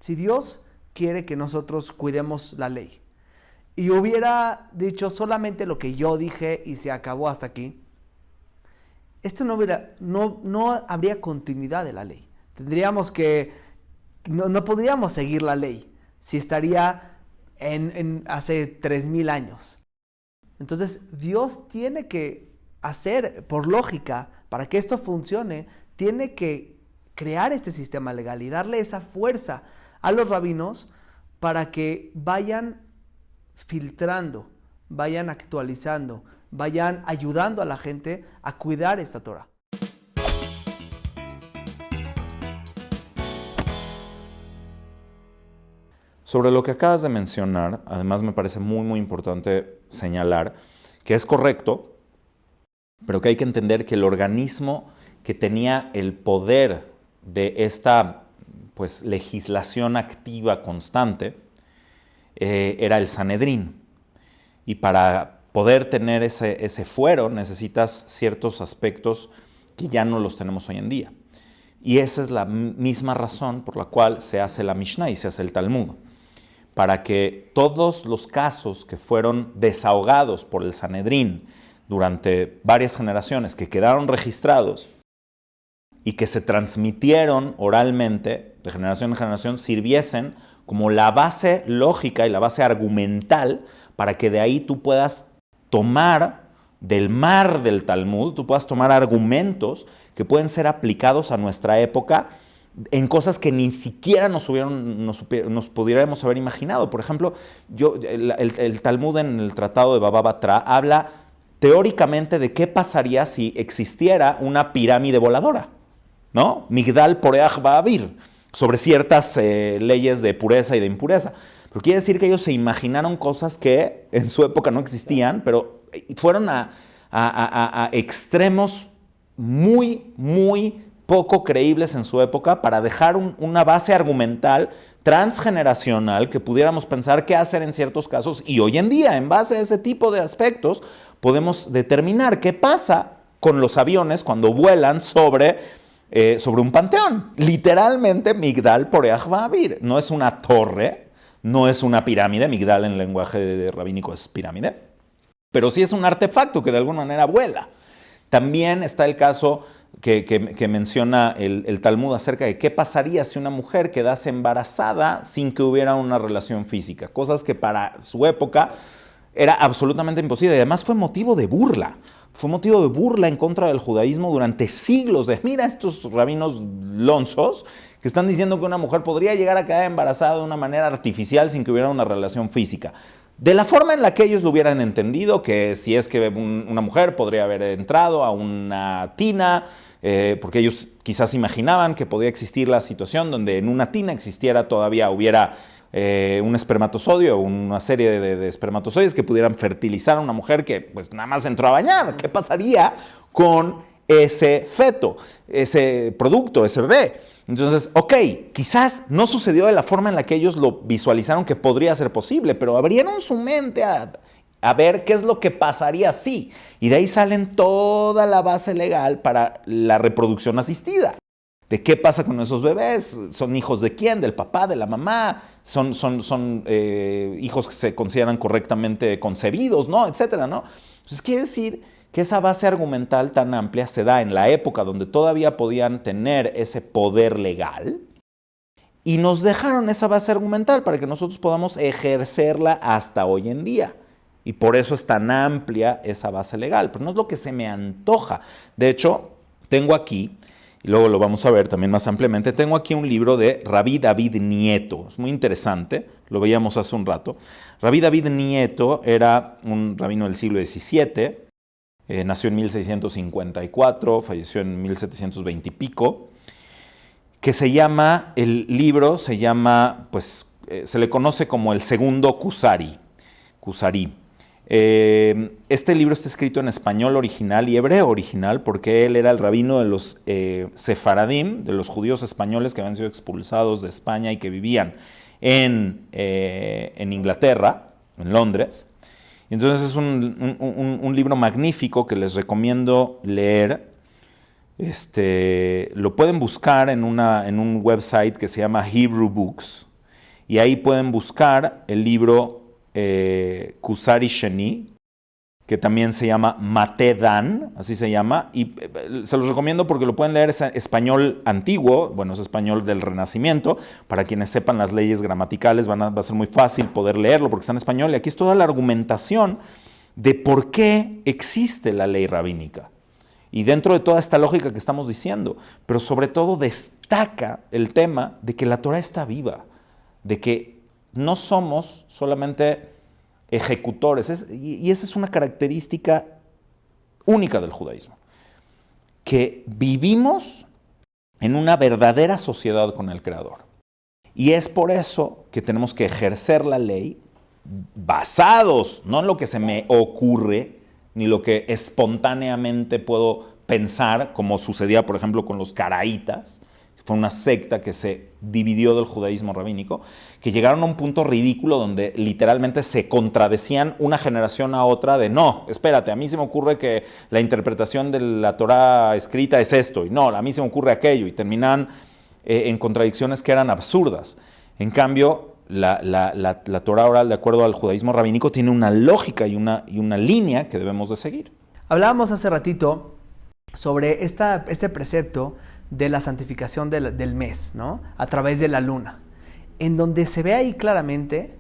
Si Dios quiere que nosotros cuidemos la ley y hubiera dicho solamente lo que yo dije y se acabó hasta aquí, esto no habría continuidad de la ley. Tendríamos que, no podríamos seguir la ley si estaría hace 3000 años. Entonces Dios tiene que hacer, por lógica, para que esto funcione, tiene que crear este sistema legal y darle esa fuerza a los rabinos para que vayan filtrando, vayan actualizando, vayan ayudando a la gente a cuidar esta Torah. Sobre lo que acabas de mencionar, además me parece muy importante señalar que es correcto, pero que hay que entender que el organismo que tenía el poder de esta legislación activa constante era el Sanedrín. Y para poder tener ese fuero necesitas ciertos aspectos que ya no los tenemos hoy en día. Y esa es la misma razón por la cual se hace la Mishnah y se hace el Talmud. Para que todos los casos que fueron desahogados por el Sanedrín durante varias generaciones, que quedaron registrados y que se transmitieron oralmente de generación en generación, sirviesen como la base lógica y la base argumental para que de ahí tú puedas tomar del mar del Talmud, tú puedas tomar argumentos que pueden ser aplicados a nuestra época en cosas que ni siquiera nos pudiéramos haber imaginado. Por ejemplo, el Talmud en el Tratado de Baba Batra habla teóricamente de qué pasaría si existiera una pirámide voladora, ¿no? Migdal Poreach Ba'avir, sobre ciertas leyes de pureza y de impureza. Pero quiere decir que ellos se imaginaron cosas que en su época no existían, pero fueron a extremos muy poco creíbles en su época para dejar una base argumental transgeneracional que pudiéramos pensar qué hacer en ciertos casos. Y hoy en día, en base a ese tipo de aspectos, podemos determinar qué pasa con los aviones cuando vuelan sobre un panteón. Literalmente, Migdal Poreach Ba'avir. No es una torre, no es una pirámide. Migdal en lenguaje rabínico es pirámide. Pero sí es un artefacto que de alguna manera vuela. También está el caso que menciona el Talmud acerca de qué pasaría si una mujer quedase embarazada sin que hubiera una relación física. Cosas que para su época era absolutamente imposible. Y además fue motivo de burla. Fue motivo de burla en contra del judaísmo durante siglos. Mira estos rabinos lonzos que están diciendo que una mujer podría llegar a quedar embarazada de una manera artificial sin que hubiera una relación física. De la forma en la que ellos lo hubieran entendido, que si es que una mujer podría haber entrado a una tina, porque ellos quizás imaginaban que podía existir la situación donde en una tina hubiera un espermatozoide o una serie de espermatozoides que pudieran fertilizar a una mujer que pues nada más entró a bañar. ¿Qué pasaría con ese feto, ese producto, ese bebé? Entonces, quizás no sucedió de la forma en la que ellos lo visualizaron que podría ser posible, pero abrieron su mente a ver qué es lo que pasaría si. Y de ahí salen toda la base legal para la reproducción asistida. ¿De qué pasa con esos bebés? ¿Son hijos de quién? ¿Del papá? ¿De la mamá? ¿Son hijos que se consideran correctamente concebidos? ¿No? Etcétera, ¿no? Entonces, quiere decir que esa base argumental tan amplia se da en la época donde todavía podían tener ese poder legal y nos dejaron esa base argumental para que nosotros podamos ejercerla hasta hoy en día. Y por eso es tan amplia esa base legal, pero no es lo que se me antoja. De hecho, tengo aquí, y luego lo vamos a ver también más ampliamente, tengo aquí un libro de Rabbi David Nieto. Es muy interesante, lo veíamos hace un rato. Rabbi David Nieto era un rabino del siglo XVII, nació en 1654, falleció en 1720 y pico, que el libro se llama, se le conoce como el segundo Kuzari. Este libro está escrito en español original y hebreo original porque él era el rabino de los sefaradim, de los judíos españoles que habían sido expulsados de España y que vivían en Inglaterra, en Londres. Entonces es un libro magnífico que les recomiendo leer. Lo pueden buscar en un website que se llama Hebrew Books, y ahí pueden buscar el libro Kusari Sheni, que también se llama Mate Dan, así se llama, y se los recomiendo porque lo pueden leer, es español antiguo, bueno, es español del Renacimiento, para quienes sepan las leyes gramaticales va a ser muy fácil poder leerlo porque está en español, y aquí es toda la argumentación de por qué existe la ley rabínica. Y dentro de toda esta lógica que estamos diciendo, pero sobre todo destaca el tema de que la Torah está viva, de que no somos solamente ejecutores, y esa es una característica única del judaísmo, que vivimos en una verdadera sociedad con el Creador. Y es por eso que tenemos que ejercer la ley basados, no en lo que se me ocurre, ni lo que espontáneamente puedo pensar, como sucedía, por ejemplo, con los caraítas. Fue una secta que se dividió del judaísmo rabínico, que llegaron a un punto ridículo donde literalmente se contradecían una generación a otra de no, espérate, a mí se me ocurre que la interpretación de la Torah escrita es esto, y no, a mí se me ocurre aquello, y terminan en contradicciones que eran absurdas. En cambio, la Torah oral, de acuerdo al judaísmo rabínico, tiene una lógica y una línea que debemos de seguir. Hablábamos hace ratito sobre este precepto de la santificación del mes, ¿no? A través de la luna, en donde se ve ahí claramente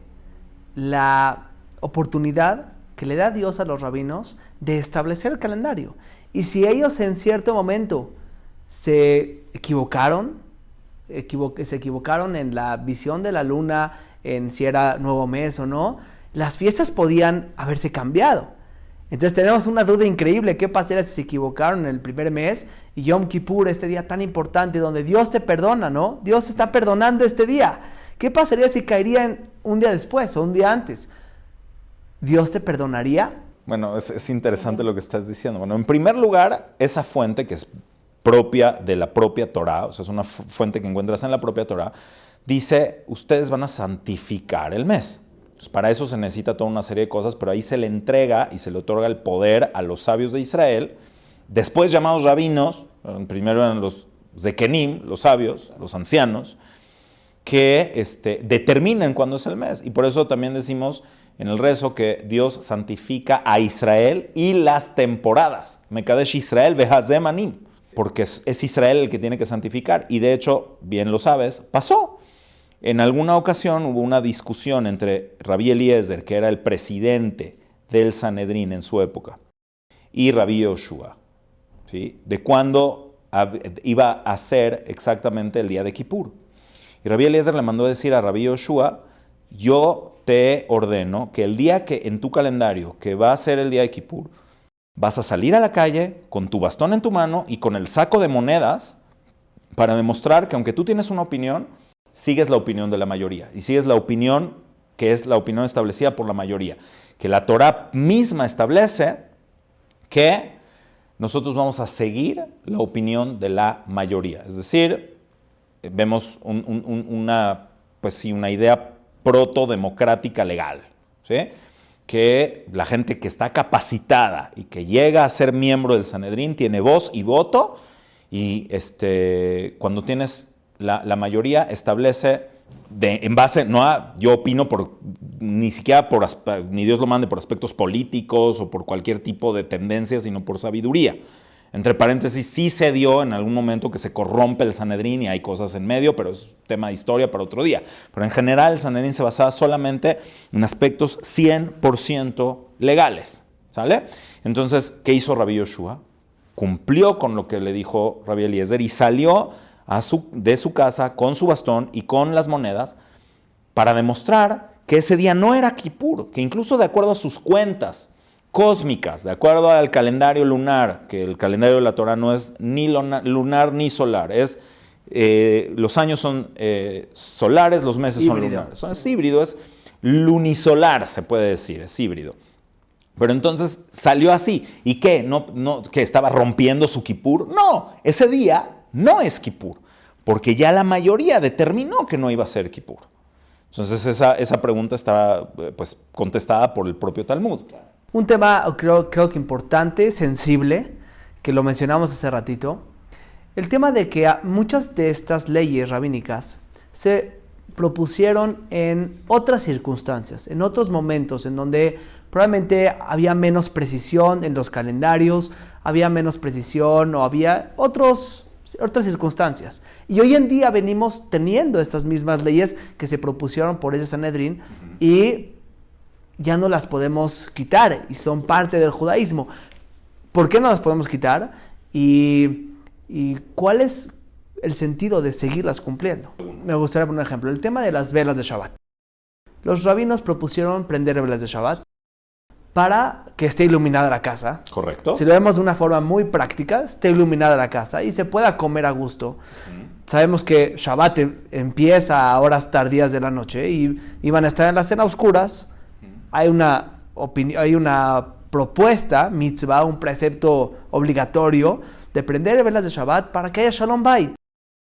la oportunidad que le da Dios a los rabinos de establecer el calendario. Y si ellos en cierto momento se equivocaron en la visión de la luna, en si era nuevo mes o no, las fiestas podían haberse cambiado. Entonces tenemos una duda increíble. ¿Qué pasaría si se equivocaron en el primer mes y Yom Kippur, este día tan importante donde Dios te perdona, ¿no? Dios está perdonando este día. ¿Qué pasaría si caería un día después o un día antes? ¿Dios te perdonaría? Bueno, es interesante lo que estás diciendo. Bueno, en primer lugar, esa fuente que es propia de la propia Torah, o sea, es una fuente que encuentras en la propia Torah, dice, ustedes van a santificar el mes. Pues para eso se necesita toda una serie de cosas, pero ahí se le entrega y se le otorga el poder a los sabios de Israel, después llamados rabinos, primero eran los zekenim, los sabios, los ancianos, que determinen cuándo es el mes. Y por eso también decimos en el rezo que Dios santifica a Israel y las temporadas. Mekadesh Israel vehazem anim, porque es Israel el que tiene que santificar. Y de hecho, bien lo sabes, pasó. En alguna ocasión hubo una discusión entre Rabí Eliezer, que era el presidente del Sanedrín en su época, y Rabí Yoshua, ¿sí? De cuándo iba a ser exactamente el día de Kippur. Y Rabí Eliezer le mandó decir a Rabí Yoshua, yo te ordeno que el día que en tu calendario, que va a ser el día de Kippur, vas a salir a la calle con tu bastón en tu mano y con el saco de monedas para demostrar que aunque tú tienes una opinión, sigues la opinión de la mayoría y sigues la opinión que es la opinión establecida por la mayoría, que la Torah misma establece que nosotros vamos a seguir la opinión de la mayoría. Es decir, vemos una idea protodemocrática legal, ¿sí? Que la gente que está capacitada y que llega a ser miembro del Sanedrín tiene voz y voto, y cuando tienes la mayoría establece en base, yo opino ni siquiera ni Dios lo mande por aspectos políticos o por cualquier tipo de tendencia, sino por sabiduría. Entre paréntesis, sí se dio en algún momento que se corrompe el Sanedrín y hay cosas en medio, pero es tema de historia para otro día. Pero en general el Sanedrín se basaba solamente en aspectos 100% legales, ¿sale? Entonces, ¿qué hizo Rabí Yoshua? Cumplió con lo que le dijo Rabí Eliezer y salió de su casa con su bastón y con las monedas para demostrar que ese día no era Kippur, que incluso de acuerdo a sus cuentas cósmicas, de acuerdo al calendario lunar, que el calendario de la Torah no es ni lunar ni solar, los años son solares, los meses son lunares. Es híbrido, es lunisolar, se puede decir, es híbrido. Pero entonces salió así. ¿Y qué? ¿Que estaba rompiendo su Kippur? No, ese día no es Kippur, porque ya la mayoría determinó que no iba a ser Kippur. Entonces esa pregunta está contestada por el propio Talmud. Un tema creo que importante, sensible, que lo mencionamos hace ratito, el tema de que muchas de estas leyes rabínicas se propusieron en otras circunstancias, en otros momentos, en donde probablemente había menos precisión en los calendarios, había menos precisión o había otras circunstancias. Y hoy en día venimos teniendo estas mismas leyes que se propusieron por ese Sanedrín y ya no las podemos quitar y son parte del judaísmo. ¿Por qué no las podemos quitar? ¿Y cuál es el sentido de seguirlas cumpliendo? Me gustaría poner un ejemplo. El tema de las velas de Shabbat. Los rabinos propusieron prender velas de Shabbat para que esté iluminada la casa. Correcto. Si lo vemos de una forma muy práctica, esté iluminada la casa y se pueda comer a gusto. Sabemos que Shabbat empieza a horas tardías de la noche y van a estar en la cena oscuras. Hay una propuesta, mitzvah, un precepto obligatorio de prender velas de Shabbat para que haya Shalom Bait,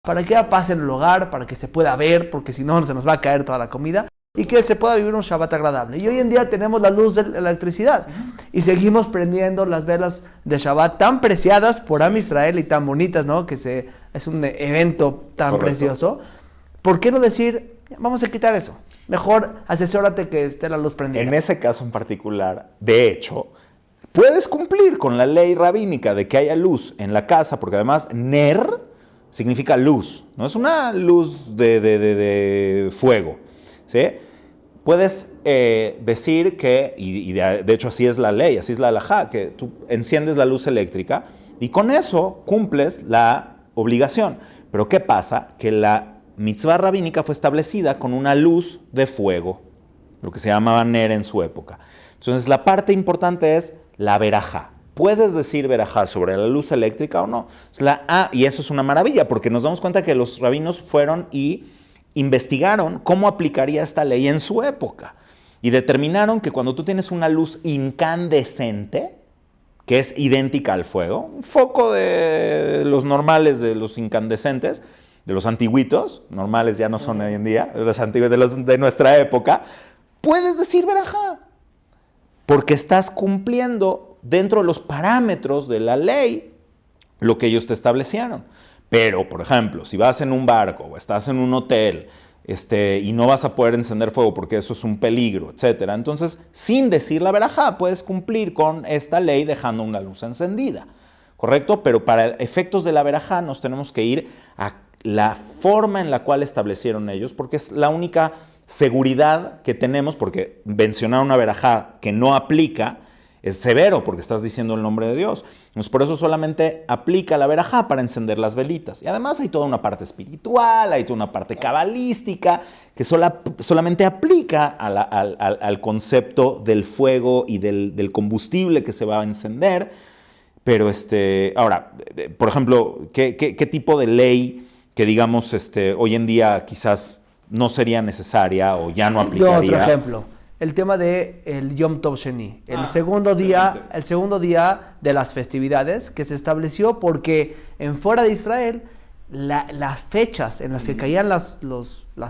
para que haya paz en el hogar, para que se pueda ver, porque si no se nos va a caer toda la comida, y que se pueda vivir un Shabbat agradable. Y hoy en día tenemos la luz de la electricidad y seguimos prendiendo las velas de Shabbat tan preciadas por Am Israel y tan bonitas, ¿no? Que es un evento tan precioso. ¿Por qué no decir, vamos a quitar eso? Mejor asesórate que esté la luz prendida. En ese caso en particular, de hecho, puedes cumplir con la ley rabínica de que haya luz en la casa, porque además ner significa luz, no es una luz de fuego, ¿sí? Puedes decir que, y de hecho así es la ley, así es la halajá, que tú enciendes la luz eléctrica y con eso cumples la obligación. Pero ¿qué pasa? Que la mitzvah rabínica fue establecida con una luz de fuego, lo que se llamaba ner en su época. Entonces la parte importante es la verajá. ¿Puedes decir verajá sobre la luz eléctrica o no? Y eso es una maravilla, porque nos damos cuenta que los rabinos fueron y investigaron cómo aplicaría esta ley en su época. Y determinaron que cuando tú tienes una luz incandescente, que es idéntica al fuego, un foco de los normales, de los incandescentes, de los antiguitos, normales ya no son hoy en día, de los antiguos de nuestra época, puedes decir verajá, porque estás cumpliendo dentro de los parámetros de la ley lo que ellos te establecieron. Pero, por ejemplo, si vas en un barco o estás en un hotel y no vas a poder encender fuego porque eso es un peligro, etc. Entonces, sin decir la verajá, puedes cumplir con esta ley dejando una luz encendida, ¿correcto? Pero para efectos de la verajá nos tenemos que ir a la forma en la cual establecieron ellos, porque es la única seguridad que tenemos, porque mencionar una verajá que no aplica es severo, porque estás diciendo el nombre de Dios. Entonces, por eso solamente aplica la verajá para encender las velitas. Y además hay toda una parte espiritual, hay toda una parte cabalística, que solamente aplica al concepto del fuego y del combustible que se va a encender. Pero, ahora, por ejemplo, ¿qué tipo de ley que digamos hoy en día quizás no sería necesaria o ya no aplicaría? Otro ejemplo, el tema de el Yom Tov Sheni, el segundo día de las festividades que se estableció porque en fuera de Israel las fechas en las que caían las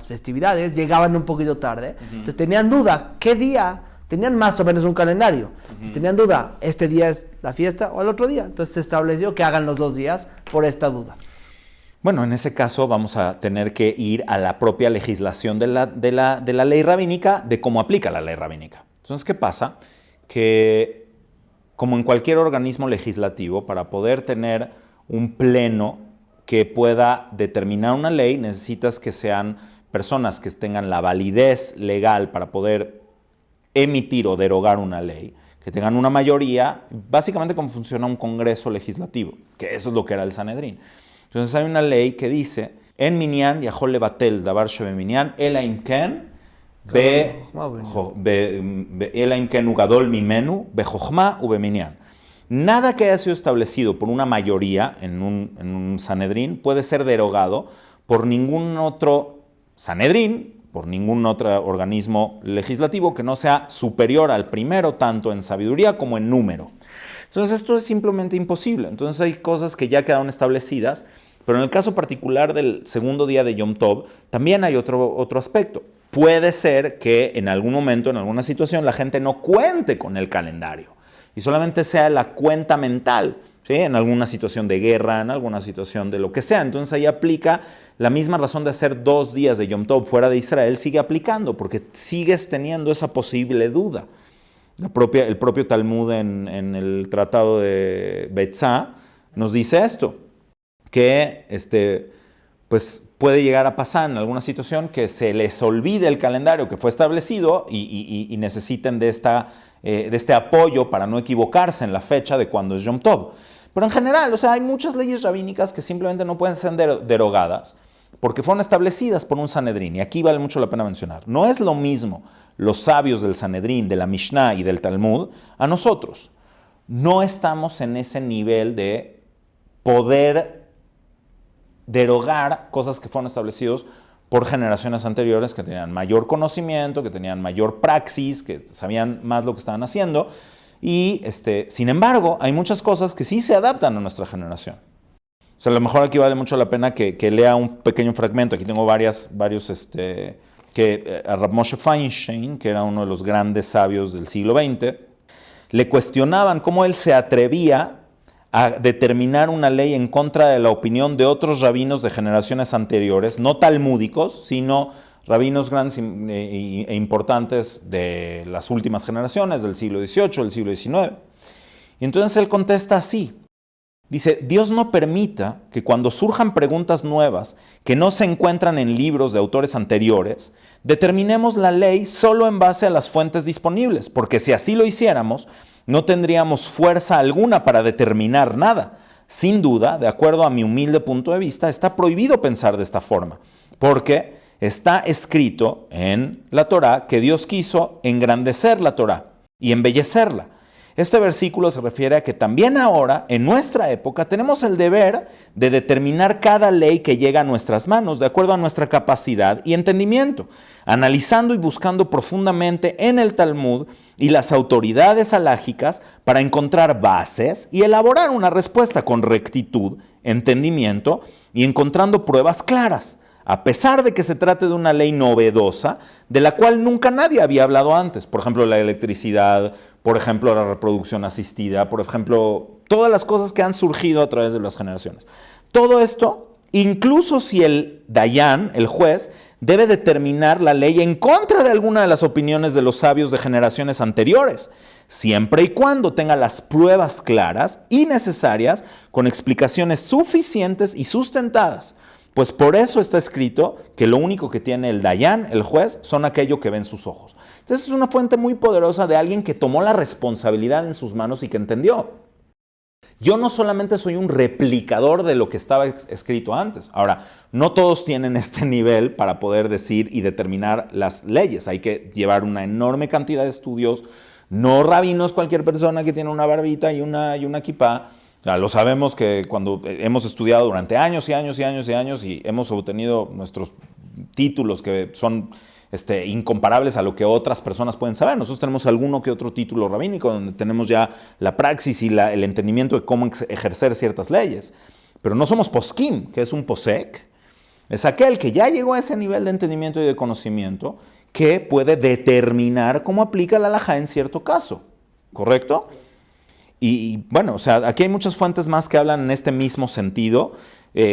festividades llegaban un poquito tarde. Entonces tenían duda, ¿qué día? Tenían más o menos un calendario. Entonces tenían duda, ¿este día es la fiesta o el otro día? Entonces se estableció que hagan los 2 días por esta duda. Bueno, en ese caso vamos a tener que ir a la propia legislación de la ley rabínica, de cómo aplica la ley rabínica. Entonces, ¿qué pasa? Que como en cualquier organismo legislativo, para poder tener un pleno que pueda determinar una ley, necesitas que sean personas que tengan la validez legal para poder emitir o derogar una ley, que tengan una mayoría, básicamente como funciona un congreso legislativo, que eso es lo que era el Sanedrín. Entonces hay una ley que dice, en minyan yachol levatel davar shebeminyan, ela im ken ugadol mimenu bejochma ubeminyan. Nada que haya sido establecido por una mayoría en un Sanedrín puede ser derogado por ningún otro Sanedrín, por ningún otro organismo legislativo que no sea superior al primero, tanto en sabiduría como en número. Entonces esto es simplemente imposible. Entonces hay cosas que ya quedaron establecidas, pero en el caso particular del segundo día de Yom Tov, también hay otro aspecto. Puede ser que en algún momento, en alguna situación, la gente no cuente con el calendario y solamente sea la cuenta mental ¿sí? En alguna situación de guerra, en alguna situación de lo que sea. Entonces ahí aplica la misma razón de hacer 2 días de Yom Tov fuera de Israel, sigue aplicando, porque sigues teniendo esa posible duda. El propio Talmud en el tratado de Betzá nos dice esto, que pues puede llegar a pasar en alguna situación que se les olvide el calendario que fue establecido y necesiten de este apoyo para no equivocarse en la fecha de cuando es Yom Tov. Pero en general, o sea, hay muchas leyes rabínicas que simplemente no pueden ser derogadas porque fueron establecidas por un Sanedrín. Y aquí vale mucho la pena mencionar. No es lo mismo los sabios del Sanedrín, de la Mishnah y del Talmud a nosotros. No estamos en ese nivel de poder derogar cosas que fueron establecidas por generaciones anteriores que tenían mayor conocimiento, que tenían mayor praxis, que sabían más lo que estaban haciendo. Y sin embargo, hay muchas cosas que sí se adaptan a nuestra generación. O sea, a lo mejor aquí vale mucho la pena que lea un pequeño fragmento. Aquí tengo varios, que a Rav Moshe Feinstein, que era uno de los grandes sabios del siglo XX, le cuestionaban cómo él se atrevía a determinar una ley en contra de la opinión de otros rabinos de generaciones anteriores, no talmúdicos, sino rabinos grandes e importantes de las últimas generaciones, del siglo XVIII, del siglo XIX. Y entonces él contesta así. Dice, Dios no permita que cuando surjan preguntas nuevas que no se encuentran en libros de autores anteriores, determinemos la ley solo en base a las fuentes disponibles, porque si así lo hiciéramos, no tendríamos fuerza alguna para determinar nada. Sin duda, de acuerdo a mi humilde punto de vista, está prohibido pensar de esta forma, porque está escrito en la Torá que Dios quiso engrandecer la Torá y embellecerla. Este versículo se refiere a que también ahora, en nuestra época, tenemos el deber de determinar cada ley que llega a nuestras manos de acuerdo a nuestra capacidad y entendimiento, analizando y buscando profundamente en el Talmud y las autoridades halágicas para encontrar bases y elaborar una respuesta con rectitud, entendimiento y encontrando pruebas claras, a pesar de que se trate de una ley novedosa, de la cual nunca nadie había hablado antes. Por ejemplo, la electricidad, por ejemplo, la reproducción asistida, por ejemplo, todas las cosas que han surgido a través de las generaciones. Todo esto, incluso si el Dayan, el juez, debe determinar la ley en contra de alguna de las opiniones de los sabios de generaciones anteriores, siempre y cuando tenga las pruebas claras y necesarias con explicaciones suficientes y sustentadas. Pues por eso está escrito que lo único que tiene el Dayan, el juez, son aquello que ven sus ojos. Entonces es una fuente muy poderosa de alguien que tomó la responsabilidad en sus manos y que entendió. Yo no solamente soy un replicador de lo que estaba escrito antes. Ahora, no todos tienen este nivel para poder decir y determinar las leyes. Hay que llevar una enorme cantidad de estudios. No rabino es cualquier persona que tiene una barbita y una kipá. Ya lo sabemos que cuando hemos estudiado durante años y años y años y años y hemos obtenido nuestros títulos que son incomparables a lo que otras personas pueden saber. Nosotros tenemos alguno que otro título rabínico donde tenemos ya la praxis y el entendimiento de cómo ejercer ciertas leyes. Pero no somos poskim, que es un posek. Es aquel que ya llegó a ese nivel de entendimiento y de conocimiento que puede determinar cómo aplica la halajá en cierto caso. ¿Correcto? Y bueno, o sea, aquí hay muchas fuentes más que hablan en este mismo sentido.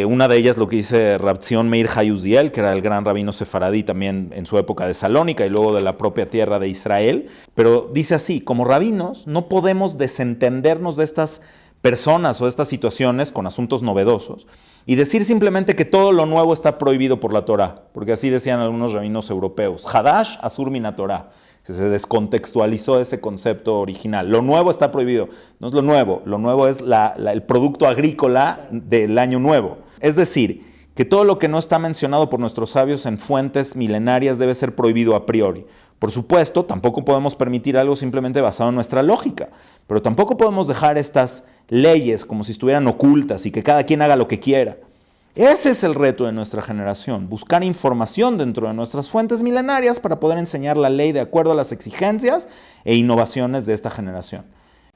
Una de ellas lo que dice Rab Zion Meir Hayuziel, que era el gran rabino sefaradí también en su época de Salónica y luego de la propia tierra de Israel. Pero dice así, como rabinos no podemos desentendernos de estas personas o de estas situaciones con asuntos novedosos y decir simplemente que todo lo nuevo está prohibido por la Torá, porque así decían algunos rabinos europeos. Hadash asur min Torá. Se descontextualizó ese concepto original. Lo nuevo está prohibido. No es lo nuevo es el producto agrícola del año nuevo. Es decir, que todo lo que no está mencionado por nuestros sabios en fuentes milenarias debe ser prohibido a priori. Por supuesto, tampoco podemos permitir algo simplemente basado en nuestra lógica, pero tampoco podemos dejar estas leyes como si estuvieran ocultas y que cada quien haga lo que quiera. Ese es el reto de nuestra generación, buscar información dentro de nuestras fuentes milenarias para poder enseñar la ley de acuerdo a las exigencias e innovaciones de esta generación.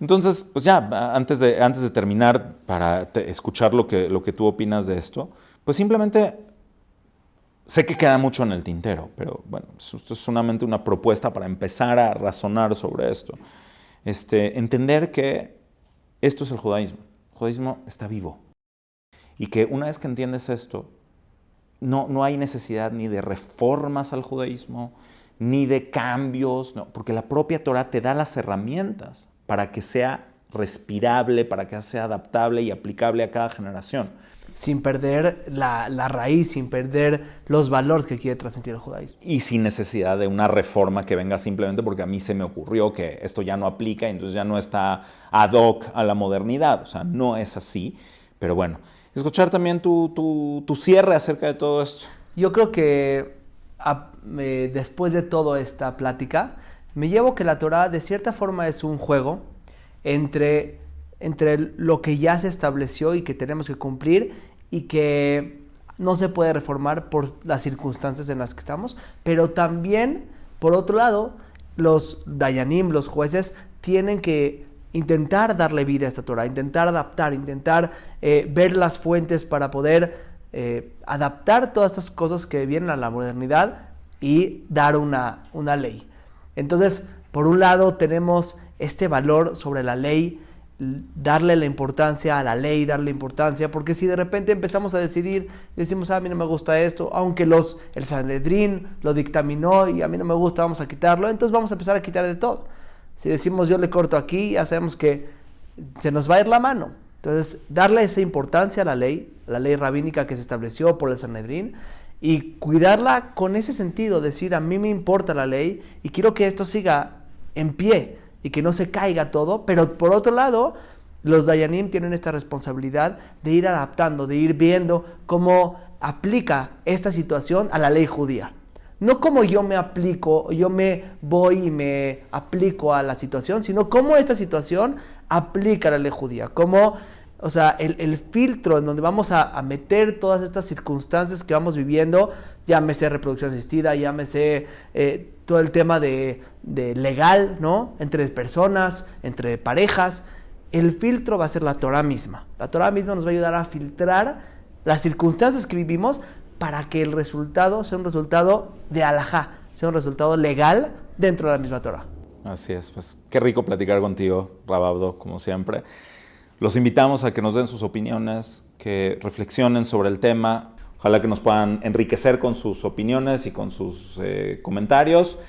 Entonces, pues ya, antes de terminar, para escuchar lo que tú opinas de esto, pues simplemente sé que queda mucho en el tintero, pero bueno, esto es solamente una propuesta para empezar a razonar sobre esto. Entender que esto es el judaísmo. El judaísmo está vivo. Y que una vez que entiendes esto, no hay necesidad ni de reformas al judaísmo, ni de cambios, no, porque la propia Torah te da las herramientas para que sea respirable, para que sea adaptable y aplicable a cada generación. Sin perder la raíz, sin perder los valores que quiere transmitir el judaísmo. Y sin necesidad de una reforma que venga simplemente porque a mí se me ocurrió que esto ya no aplica y entonces ya no está ad hoc a la modernidad. O sea, no es así. Pero bueno, escuchar también tu cierre acerca de todo esto. Yo creo que después de toda esta plática, me llevo que la Torah de cierta forma es un juego entre lo que ya se estableció y que tenemos que cumplir y que no se puede reformar por las circunstancias en las que estamos, pero también, por otro lado, los dayanim, los jueces, tienen que intentar darle vida a esta Torah, intentar adaptar, intentar ver las fuentes para poder adaptar todas estas cosas que vienen a la modernidad y dar una ley. Entonces, por un lado tenemos este valor sobre la ley, darle la importancia a la ley, darle importancia, porque si de repente empezamos a decidir y decimos, a mí no me gusta esto, aunque el Sanedrín lo dictaminó y a mí no me gusta, vamos a quitarlo, entonces vamos a empezar a quitar de todo. Si decimos yo le corto aquí, ya sabemos que se nos va a ir la mano. Entonces, darle esa importancia a la ley rabínica que se estableció por el Sanedrín y cuidarla con ese sentido, decir, a mí me importa la ley y quiero que esto siga en pie y que no se caiga todo, pero por otro lado, los dayanim tienen esta responsabilidad de ir adaptando, de ir viendo cómo aplica esta situación a la ley judía. No como yo me aplico, yo me voy y me aplico a la situación, sino cómo esta situación aplica a la ley judía. Cómo, o sea, el filtro en donde vamos a meter todas estas circunstancias que vamos viviendo, llámese reproducción asistida, llámese todo el tema de legal, ¿no? Entre personas, entre parejas. El filtro va a ser la Torah misma. La Torah misma nos va a ayudar a filtrar las circunstancias que vivimos para que el resultado sea un resultado de halajá, sea un resultado legal dentro de la misma Torah. Así es, pues qué rico platicar contigo, Rav Avdo, como siempre. Los invitamos a que nos den sus opiniones, que reflexionen sobre el tema. Ojalá que nos puedan enriquecer con sus opiniones y con sus comentarios.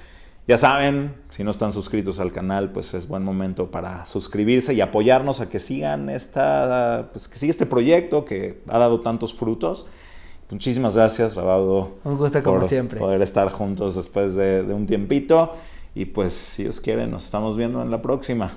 Ya saben, si no están suscritos al canal, pues es buen momento para suscribirse y apoyarnos a que sigan que siga este proyecto que ha dado tantos frutos. Muchísimas gracias, Rav Avdo. Un gusto como siempre. Poder estar juntos después de un tiempito. Y pues, si Dios quiere, nos estamos viendo en la próxima.